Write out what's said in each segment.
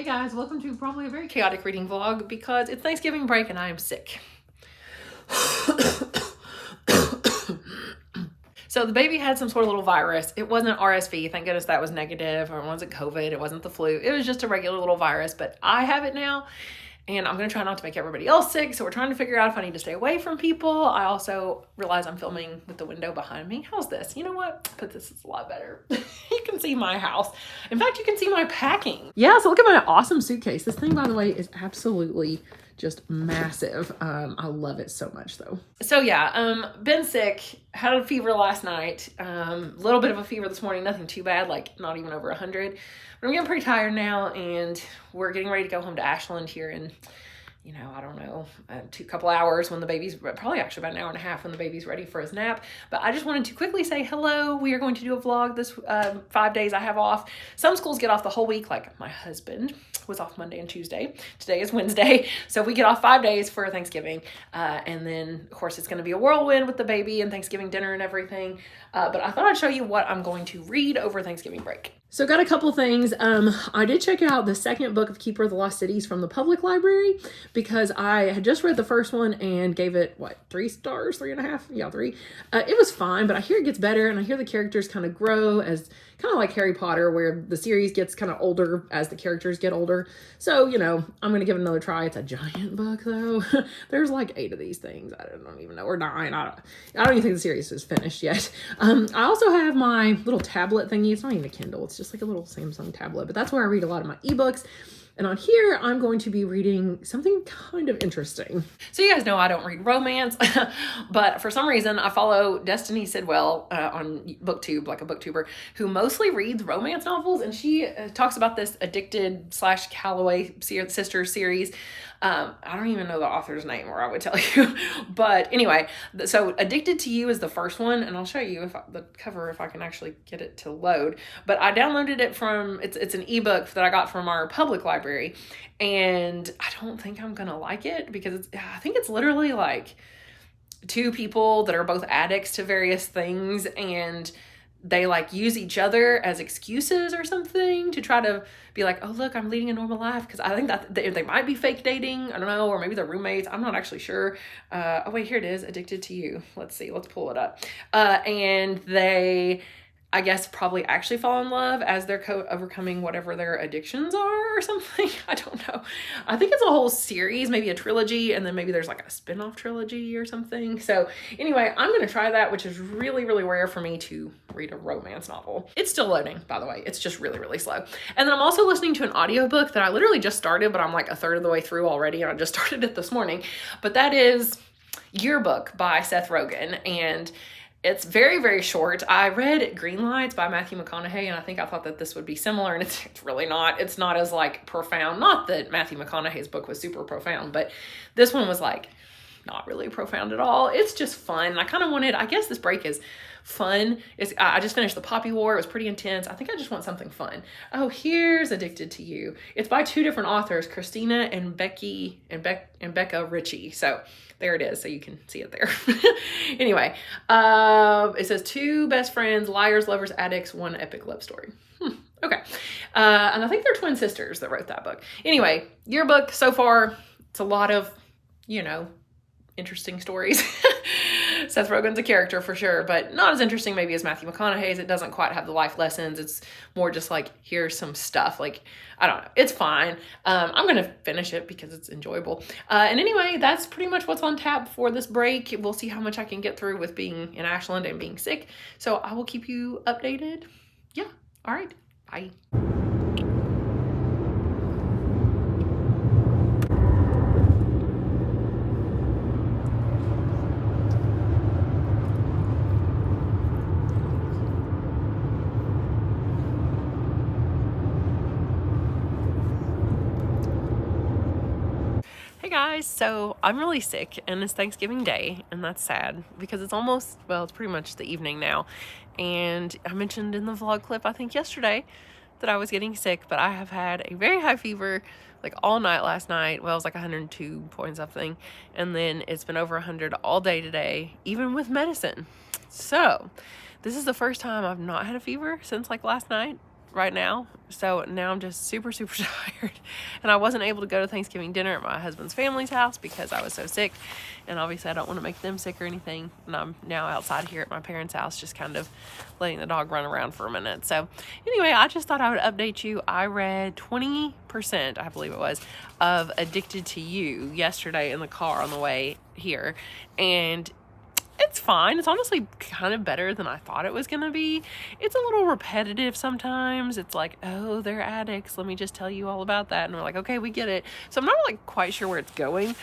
Hey guys, welcome to probably a very chaotic reading vlog because it's Thanksgiving break and I am sick. So the baby had some sort of little virus. It wasn't RSV, thank goodness that was negative, or it wasn't COVID, it wasn't the flu. It was just a regular little virus, but I have it now. And I'm going to try not to make everybody else sick. So we're trying to figure out if I need to stay away from people. I also realize I'm filming with the window behind me. How's this? You know what? But this is a lot better. You can see my house. In fact, you can see my packing. Yeah, so look at my awesome suitcase. This thing, by the way, is absolutely just massive. I love it so much though. So yeah, been sick, had a fever last night, little bit of a fever this morning, nothing too bad, like not even over 100. But I'm getting pretty tired now and we're getting ready to go home to Ashland here in, I don't know, a couple hours when the baby's, probably actually about an hour and a half when the baby's ready for his nap. But I just wanted to quickly say hello. We are going to do a vlog this 5 days I have off. Some schools get off the whole week, like my husband was off Monday and Tuesday. Today is Wednesday. So we get off 5 days for Thanksgiving. And then of course it's going to be a whirlwind with the baby and Thanksgiving dinner and everything. But I thought I'd show you what I'm going to read over Thanksgiving break. So got a couple things. I did check out the second book of Keeper of the Lost Cities from the public library because I had just read the first one and gave it, 3 stars, 3.5? Yeah, 3. It was fine, but I hear it gets better and I hear the characters kind of grow as kind of like Harry Potter, where the series gets kind of older as the characters get older. So, I'm going to give it another try. It's a giant book though. There's like 8 of these things. I don't even know, or 9. I don't even think the series is finished yet. I also have my little tablet thingy. It's not even a Kindle. It's just like a little Samsung tablet, but that's where I read a lot of my ebooks. And on here, I'm going to be reading something kind of interesting. So you guys know I don't read romance, but for some reason I follow Destiny Sidwell on BookTube, like a booktuber, who mostly reads romance novels. And she talks about this Addicted / Calloway Sisters series. I don't even know the author's name, or I would tell you. But anyway, so Addicted to You is the first one, and I'll show you the cover if I can actually get it to load. But I downloaded it from, it's an ebook that I got from our public library, and I don't think I'm gonna like it because I think it's literally like 2 people that are both addicts to various things, and they like use each other as excuses or something to try to be like, oh, look, I'm leading a normal life. Because I think that they might be fake dating. I don't know. Or maybe they're roommates. I'm not actually sure. Oh, wait, here it is. Addicted to You. Let's see. Let's pull it up. And they, I guess, probably actually fall in love as they're overcoming whatever their addictions are or something. I don't know. I think it's a whole series, maybe a trilogy, and then maybe there's like a spin-off trilogy or something. So anyway, I'm going to try that, which is really, really rare for me to read a romance novel. It's still loading, by the way. It's just really, really slow. And then I'm also listening to an audiobook that I literally just started, but I'm like a third of the way through already, and I just started it this morning. But that is Yearbook by Seth Rogen, and it's very, very short. I read Green Lights by Matthew McConaughey, and I thought that this would be similar, and it's really not. It's not as like profound. Not that Matthew McConaughey's book was super profound, but this one was like not really profound at all. It's just fun. I kind of wanted, I guess this break is fun. I just finished The Poppy War. It was pretty intense. I think I just want something fun. Oh, here's Addicted to You. It's by 2 different authors, Christina and Becca Ritchie. So there it is. So you can see it there. Anyway, it says 2 best friends, liars, lovers, addicts, 1 epic love story. Okay. And I think they're twin sisters that wrote that book. Anyway, Yearbook so far, it's a lot of, interesting stories. Seth Rogen's a character for sure, but not as interesting maybe as Matthew McConaughey's. It doesn't quite have the life lessons. It's more just like, here's some stuff. Like, I don't know. It's fine. I'm going to finish it because it's enjoyable. And anyway, that's pretty much what's on tap for this break. We'll see how much I can get through with being in Ashland and being sick. So I will keep you updated. Yeah. All right. Bye. Guys, so I'm really sick and it's Thanksgiving Day, and that's sad because it's almost, well, it's pretty much the evening now. And I mentioned in the vlog clip, I think yesterday, that I was getting sick, but I have had a very high fever like all night last night. Well, it was like 102 point something, and then it's been over 100 all day today, even with medicine. So this is the first time I've not had a fever since like last night. right now. So now I'm just super, super tired. And I wasn't able to go to Thanksgiving dinner at my husband's family's house because I was so sick. And obviously I don't want to make them sick or anything. And I'm now outside here at my parents' house, just kind of letting the dog run around for a minute. So anyway, I just thought I would update you. I read 20%, I believe it was, of Addicted to You yesterday in the car on the way here. And it's fine. It's honestly kind of better than I thought it was going to be. It's a little repetitive sometimes. It's like, oh, they're addicts. Let me just tell you all about that. And we're like, okay, we get it. So I'm not like quite sure where it's going,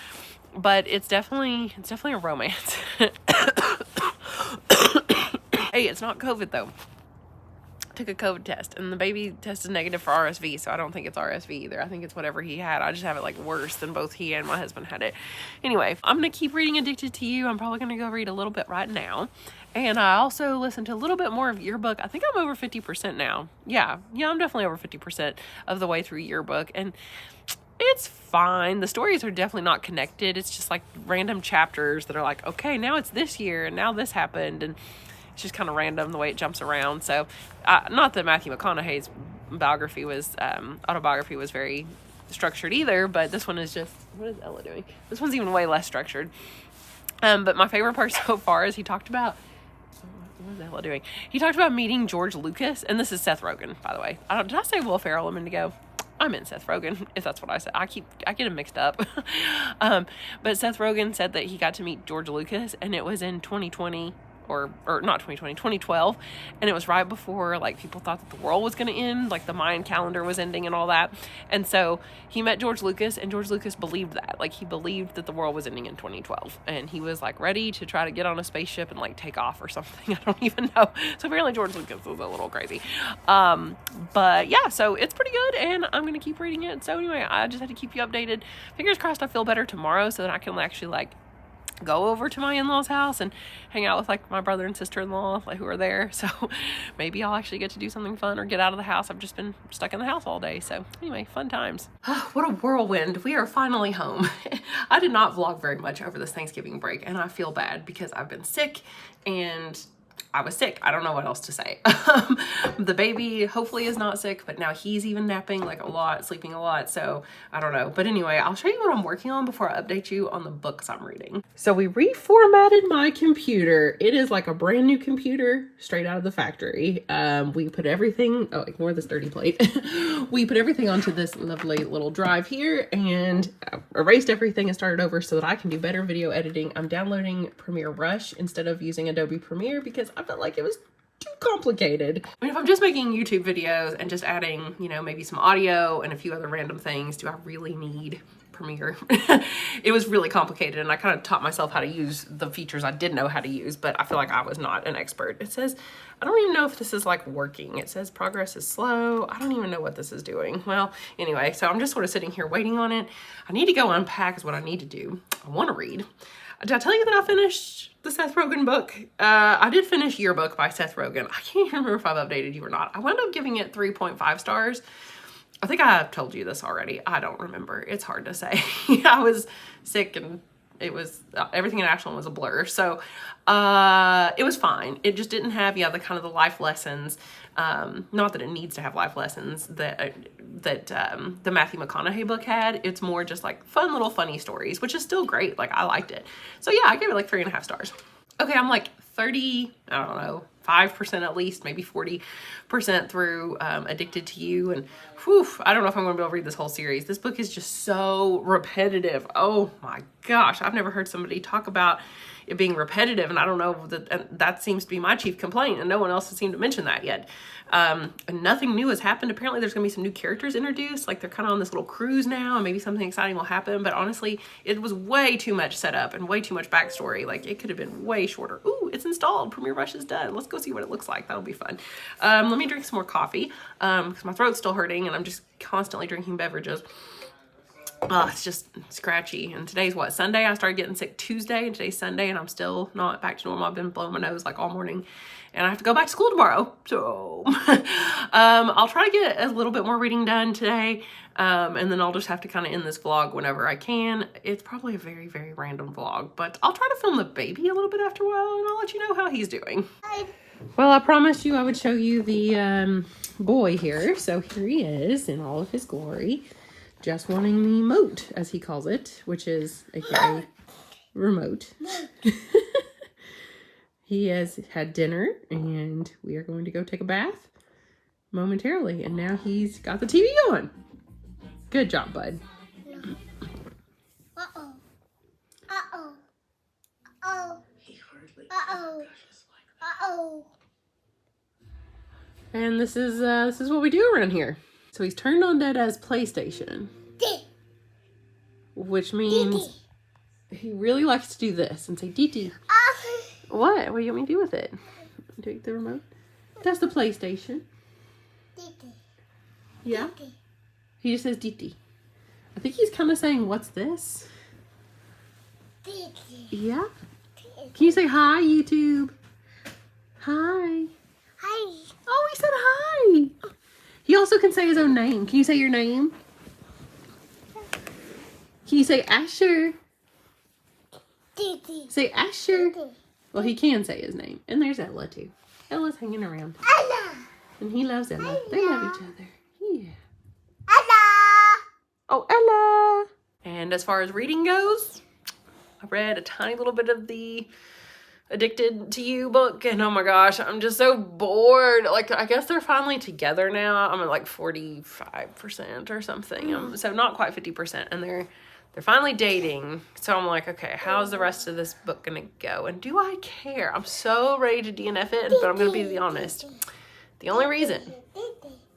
but it's definitely a romance. Hey, it's not COVID though. Took a COVID test and the baby tested negative for RSV, so I don't think it's RSV either. I think it's whatever he had. I just have it like worse than both he and my husband had it. Anyway, I'm gonna keep reading Addicted to You. I'm probably gonna go read a little bit right now, and I also listened to a little bit more of Yearbook. I think I'm over 50% now. Yeah, I'm definitely over 50% of the way through Yearbook, and it's fine. The stories are definitely not connected. It's just like random chapters that are like, okay, now it's this year and now this happened, and it's just kind of random the way it jumps around. So not that Matthew McConaughey's autobiography was very structured either, but this one is just, what is Ella doing? This one's even way less structured. But my favorite part so far is he talked about, what is Ella doing? He talked about meeting George Lucas, and this is Seth Rogen, by the way. Did I say Will Ferrell a minute ago? I meant Seth Rogen, if that's what I said. I get him mixed up. But Seth Rogen said that he got to meet George Lucas, and it was in 2020, or not 2020, 2012, and it was right before like people thought that the world was going to end, like the Mayan calendar was ending and all that. And so he met George Lucas, and George Lucas believed that, like he believed that the world was ending in 2012, and he was like ready to try to get on a spaceship and like take off or something. I don't even know. So apparently George Lucas was a little crazy. But yeah, so it's pretty good, and I'm going to keep reading it. So anyway, I just had to keep you updated. Fingers crossed I feel better tomorrow so that I can actually like go over to my in-laws' house and hang out with like my brother and sister-in-law like who are there. So maybe I'll actually get to do something fun or get out of the house. I've just been stuck in the house all day. So anyway, fun times. What a whirlwind. We are finally home. I did not vlog very much over this Thanksgiving break, and I feel bad because I've been sick and I was sick. I don't know what else to say. The baby hopefully is not sick, but now he's even napping like a lot, sleeping a lot. So I don't know. But anyway, I'll show you what I'm working on before I update you on the books I'm reading. So we reformatted my computer. It is like a brand new computer straight out of the factory. We put everything, oh, ignore this dirty plate. We put everything onto this lovely little drive here and erased everything and started over so that I can do better video editing. I'm downloading Premiere Rush instead of using Adobe Premiere because I felt like it was too complicated. I mean, if I'm just making YouTube videos and just adding, you know, maybe some audio and a few other random things, do I really need Premiere? It was really complicated, and I kind of taught myself how to use the features I did know how to use, but I feel like I was not an expert. It says, I don't even know if this is like working. It says progress is slow. I don't even know what this is doing. Well, anyway, so I'm just sort of sitting here waiting on it. I need to go unpack is what I need to do. I want to read. Did I tell you that I finished the Seth Rogen book? I did finish Yearbook by Seth Rogen. I can't even remember if I've updated you or not. I wound up giving it 3.5 stars. I think I've told you this already. I don't remember. It's hard to say. I was sick and it was, everything in Ashland was a blur. So it was fine. It just didn't have, the kind of the life lessons. Not that it needs to have life lessons that the Matthew McConaughey book had. It's more just like fun little funny stories, which is still great. Like I liked it. So yeah, I gave it like 3.5 stars. Okay, I'm like 30, I don't know, 5% at least, maybe 40% through Addicted to You. And whew, I don't know if I'm going to be able to read this whole series. This book is just so repetitive. Oh my gosh, I've never heard somebody talk about it being repetitive, and I don't know, that seems to be my chief complaint, and no one else has seemed to mention that yet. And nothing new has happened. Apparently there's gonna be some new characters introduced, like they're kind of on this little cruise now, and maybe something exciting will happen, but honestly, it was way too much setup and way too much backstory. Like it could have been way shorter. Ooh, it's installed. Premiere Rush is done. Let's go see what it looks like. That'll be fun. Let me drink some more coffee, because my throat's still hurting, and I'm just constantly drinking beverages. It's just scratchy. And today's what, Sunday? I started getting sick Tuesday, and today's Sunday, and I'm still not back to normal. I've been blowing my nose like all morning, and I have to go back to school tomorrow. So I'll try to get a little bit more reading done today, and then I'll just have to kind of end this vlog whenever I can. It's probably a very, very random vlog, but I'll try to film the baby a little bit after a while, and I'll let you know how he's doing. Well, I promised you I would show you the boy here. So here he is in all of his glory, just wanting the moat, as he calls it, which is a very remote. He has had dinner, and we are going to go take a bath momentarily. And now he's got the TV on. Good job, bud. Uh-oh. Uh-oh. Uh-oh. He hardly Uh-oh. Uh-oh. And this is what we do around here. So he's turned on Dada's PlayStation, which means he really likes to do this and say, "Dee." What? What do you want me to do with it? Take the remote. That's the PlayStation. Yeah. He just says Dee. I think he's kind of saying, "What's this?" Yeah. Can you say hi, YouTube? Hi. Hi. Oh, he said hi. He also can say his own name. Can you say your name? Can you say Asher? Say Asher. Well, he can say his name. And there's Ella, too. Ella's hanging around. Ella. And he loves Ella. They love each other. Yeah. Ella. Oh, Ella. And as far as reading goes, I read a tiny little bit of the Addicted to You book, and oh my gosh, I'm just so bored. Like, I guess they're finally together now. I'm at like 45% or something. So not quite 50%, and they're finally dating. So I'm like, okay, how's the rest of this book gonna go? And do I care? I'm so ready to DNF it, but I'm gonna be honest. The only reason,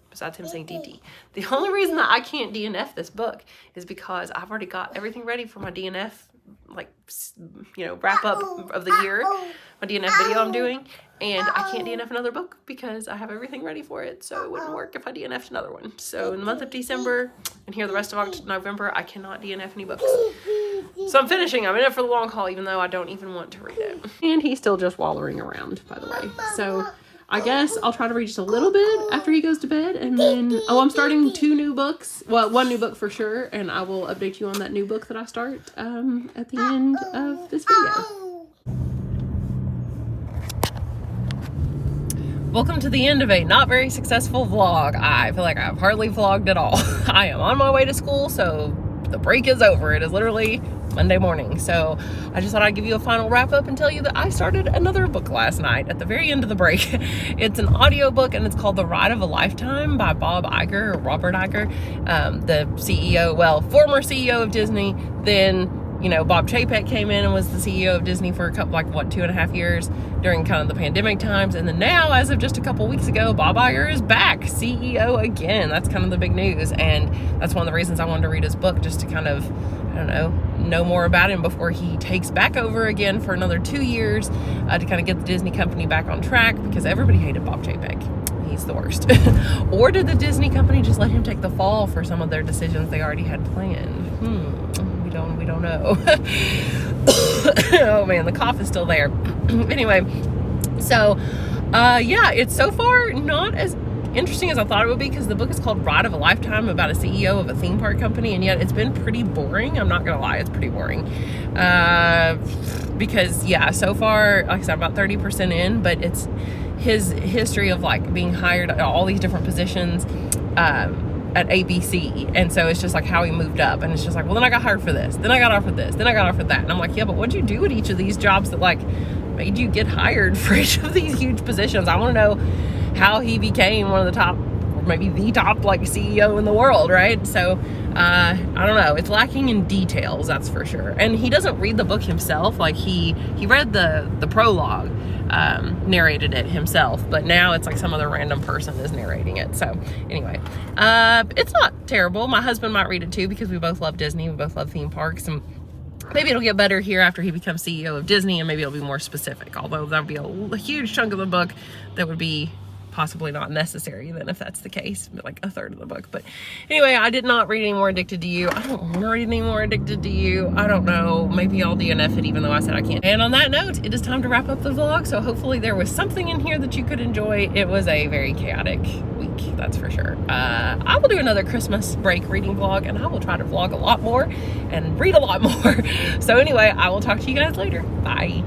besides him saying DD, the only reason that I can't DNF this book is because I've already got everything ready for my DNF, like, you know, wrap up of the year, my DNF video I'm doing, and I can't DNF another book because I have everything ready for it, so it wouldn't work if I DNF'd another one. So in the month of December and here the rest of November, I cannot DNF any books. So I'm finishing. I'm in it for the long haul, even though I don't even want to read it. And he's still just wallowing around, by the way. So I guess I'll try to read just a little bit after he goes to bed, and then, I'm starting 2 new books. Well, 1 new book for sure, and I will update you on that new book that I start at the end of this video. Welcome to the end of a not very successful vlog. I feel like I've hardly vlogged at all. I am on my way to school, so the break is over. It is literally Monday morning. So I just thought I'd give you a final wrap up and tell you that I started another book last night at the very end of the break. It's an audiobook, and it's called The Ride of a Lifetime by Bob Iger, or Robert Iger, the CEO, well, former CEO of Disney. Then, you know, Bob Chapek came in and was the CEO of Disney for a couple, like, what, 2.5 years during kind of the pandemic times. And then now, as of just a couple weeks ago, Bob Iger is back, CEO again. That's kind of the big news. And that's one of the reasons I wanted to read his book, just to kind of, I don't know more about him before he takes back over again for another 2 years, to kind of get the Disney company back on track, because everybody hated Bob Chapek. He's the worst. Or did the Disney company just let him take the fall for some of their decisions they already had planned? We don't know. Oh man, the cough is still there. Anyway, so yeah, it's so far not as interesting as I thought it would be, because the book is called Ride of a Lifetime, about a CEO of a theme park company, and yet it's been pretty boring. I'm not gonna lie, it's pretty boring. Because yeah, so far, like I said, I'm about 30% in, but it's his history of, like, being hired at all these different positions at ABC, and so it's just like how he moved up, and it's just like, well, then I got hired for this, then I got offered this, then I got offered that, and I'm like, yeah, but what'd you do at each of these jobs that, like, made you get hired for each of these huge positions? I want to know how he became one of the top, or maybe the top, like, CEO in the world, right? So I don't know, it's lacking in details, that's for sure. And he doesn't read the book himself. Like, he read the prologue, narrated it himself, but now it's like some other random person is narrating it. So anyway, it's not terrible. My husband might read it too, because we both love Disney, we both love theme parks, and maybe it'll get better here after he becomes CEO of Disney, and maybe it'll be more specific, although that would be a huge chunk of the book that would be possibly not necessary then, if that's the case, like a third of the book. But anyway, I did not read any more Addicted to You. I don't want to read any more Addicted to You. I don't know, maybe I'll DNF it, even though I said I can't. And on that note, it is time to wrap up the vlog, so hopefully there was something in here that you could enjoy. It was a very chaotic week, that's for sure. I will do another Christmas break reading vlog, and I will try to vlog a lot more and read a lot more. So anyway, I will talk to you guys later. Bye.